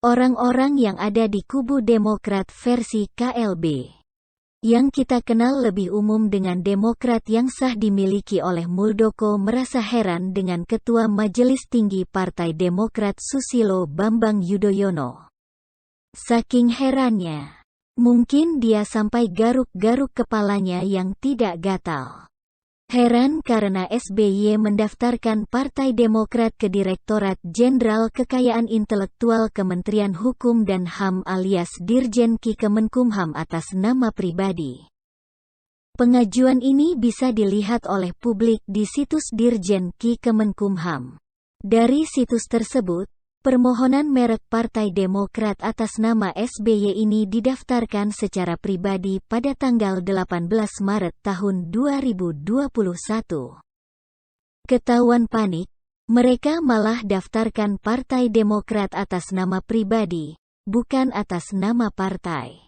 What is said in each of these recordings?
Orang-orang yang ada di kubu Demokrat versi KLB, yang kita kenal lebih umum dengan Demokrat yang sah dimiliki oleh Muldoko, merasa heran dengan Ketua Majelis Tinggi Partai Demokrat Susilo Bambang Yudhoyono. Saking herannya, mungkin dia sampai garuk-garuk kepalanya yang tidak gatal. Heran karena SBY mendaftarkan Partai Demokrat ke Direktorat Jenderal Kekayaan Intelektual Kementerian Hukum dan HAM alias Dirjen Ki Kemenkumham atas nama pribadi. Pengajuan ini bisa dilihat oleh publik di situs Dirjen Ki Kemenkumham. Dari situs tersebut, permohonan merek Partai Demokrat atas nama SBY ini didaftarkan secara pribadi pada tanggal 18 Maret tahun 2021. Ketahuan panik, mereka malah daftarkan Partai Demokrat atas nama pribadi, bukan atas nama partai.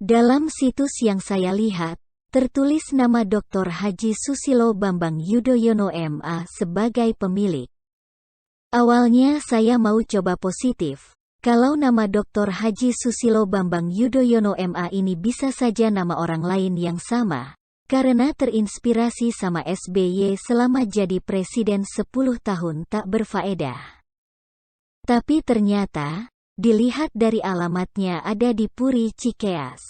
Dalam situs yang saya lihat, tertulis nama Dr. Haji Susilo Bambang Yudhoyono MA sebagai pemilik. Awalnya saya mau coba positif, kalau nama Dr. Haji Susilo Bambang Yudhoyono MA ini bisa saja nama orang lain yang sama, karena terinspirasi sama SBY selama jadi presiden 10 tahun tak berfaedah. Tapi ternyata, dilihat dari alamatnya ada di Puri Cikeas.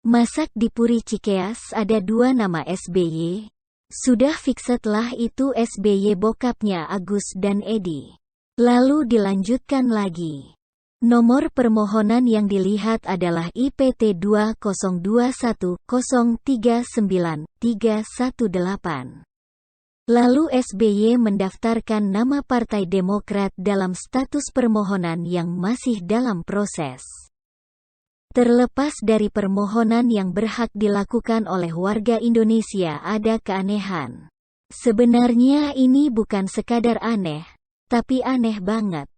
Masak di Puri Cikeas ada 2 nama SBY. Sudah fix setelah itu SBY bokapnya Agus dan Edi. Lalu dilanjutkan lagi. Nomor permohonan yang dilihat adalah IPT 20210393118. Lalu SBY mendaftarkan nama Partai Demokrat dalam status permohonan yang masih dalam proses. Terlepas dari permohonan yang berhak dilakukan oleh warga Indonesia, ada keanehan. Sebenarnya ini bukan sekadar aneh, tapi aneh banget.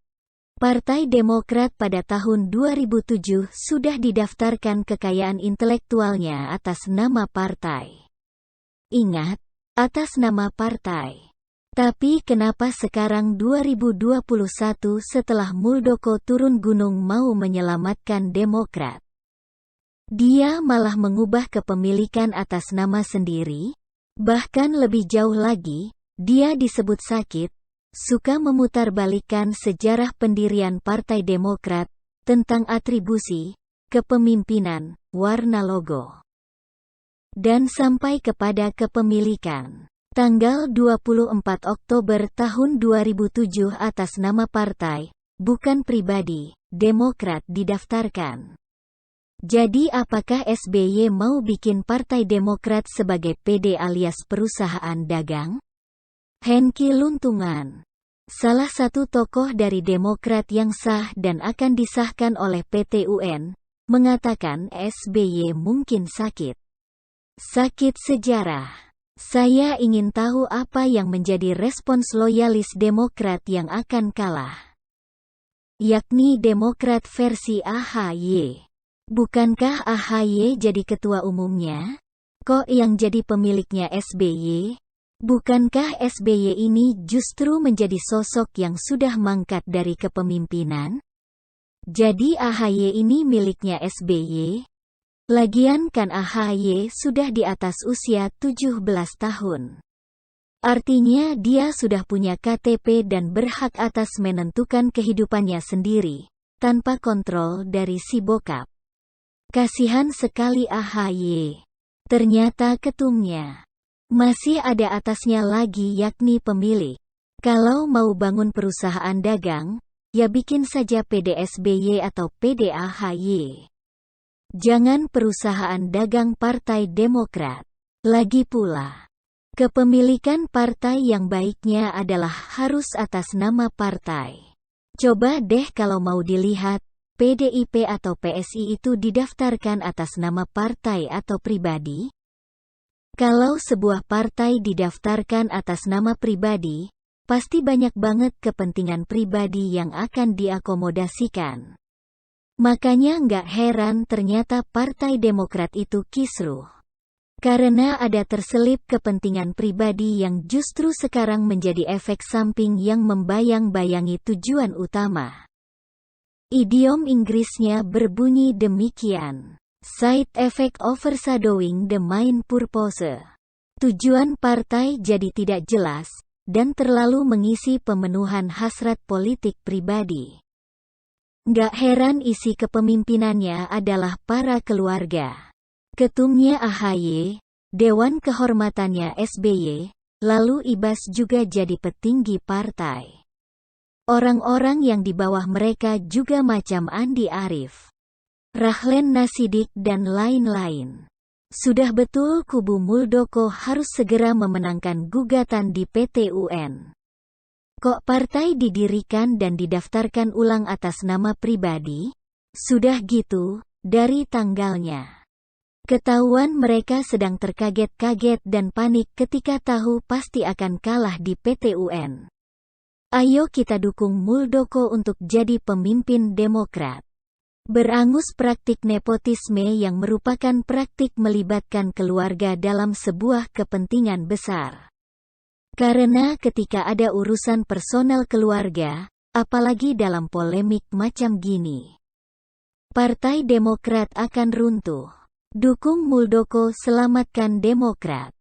Partai Demokrat pada tahun 2007 sudah didaftarkan kekayaan intelektualnya atas nama partai. Ingat, atas nama partai. Tapi kenapa sekarang 2021 setelah Muldoko turun gunung mau menyelamatkan Demokrat, dia malah mengubah kepemilikan atas nama sendiri? Bahkan lebih jauh lagi, dia disebut sakit, suka memutarbalikkan sejarah pendirian Partai Demokrat, tentang atribusi, kepemimpinan, warna logo, dan sampai kepada kepemilikan. Tanggal 24 Oktober tahun 2007 atas nama partai, bukan pribadi, Demokrat didaftarkan. Jadi apakah SBY mau bikin Partai Demokrat sebagai PD alias perusahaan dagang? Hengki Luntungan, salah satu tokoh dari Demokrat yang sah dan akan disahkan oleh PT UN, mengatakan SBY mungkin sakit. Sakit sejarah. Saya ingin tahu apa yang menjadi respons loyalis Demokrat yang akan kalah. Yakni Demokrat versi AHY. Bukankah AHY jadi ketua umumnya? Kok yang jadi pemiliknya SBY? Bukankah SBY ini justru menjadi sosok yang sudah mangkat dari kepemimpinan? Jadi AHY ini miliknya SBY? Lagian kan AHY sudah di atas usia 17 tahun. Artinya dia sudah punya KTP dan berhak atas menentukan kehidupannya sendiri, tanpa kontrol dari si bokap. Kasihan sekali AHY. Ternyata ketumnya masih ada atasnya lagi, yakni pemilik. Kalau mau bangun perusahaan dagang, ya bikin saja PD SBY atau PD AHY. Jangan perusahaan dagang Partai Demokrat. Lagi pula, kepemilikan partai yang baiknya adalah harus atas nama partai. Coba deh kalau mau dilihat, PDIP atau PSI itu didaftarkan atas nama partai atau pribadi? Kalau sebuah partai didaftarkan atas nama pribadi, pasti banyak banget kepentingan pribadi yang akan diakomodasikan. Makanya nggak heran ternyata Partai Demokrat itu kisruh. Karena ada terselip kepentingan pribadi yang justru sekarang menjadi efek samping yang membayang-bayangi tujuan utama. Idiom Inggrisnya berbunyi demikian. Side effect overshadowing the main purpose. Tujuan partai jadi tidak jelas, dan terlalu mengisi pemenuhan hasrat politik pribadi. Nggak heran isi kepemimpinannya adalah para keluarga. Ketumnya AHY, Dewan Kehormatannya SBY, lalu Ibas juga jadi petinggi partai. Orang-orang yang di bawah mereka juga macam Andi Arief, Rahlan Nasidik dan lain-lain. Sudah betul kubu Muldoko harus segera memenangkan gugatan di PT UN. Kok partai didirikan dan didaftarkan ulang atas nama pribadi? Sudah gitu, dari tanggalnya. Ketahuan mereka sedang terkaget-kaget dan panik ketika tahu pasti akan kalah di PT UN. Ayo kita dukung Muldoko untuk jadi pemimpin Demokrat. Berangus praktik nepotisme yang merupakan praktik melibatkan keluarga dalam sebuah kepentingan besar. Karena ketika ada urusan personal keluarga, apalagi dalam polemik macam gini, Partai Demokrat akan runtuh. Dukung Muldoko, selamatkan Demokrat.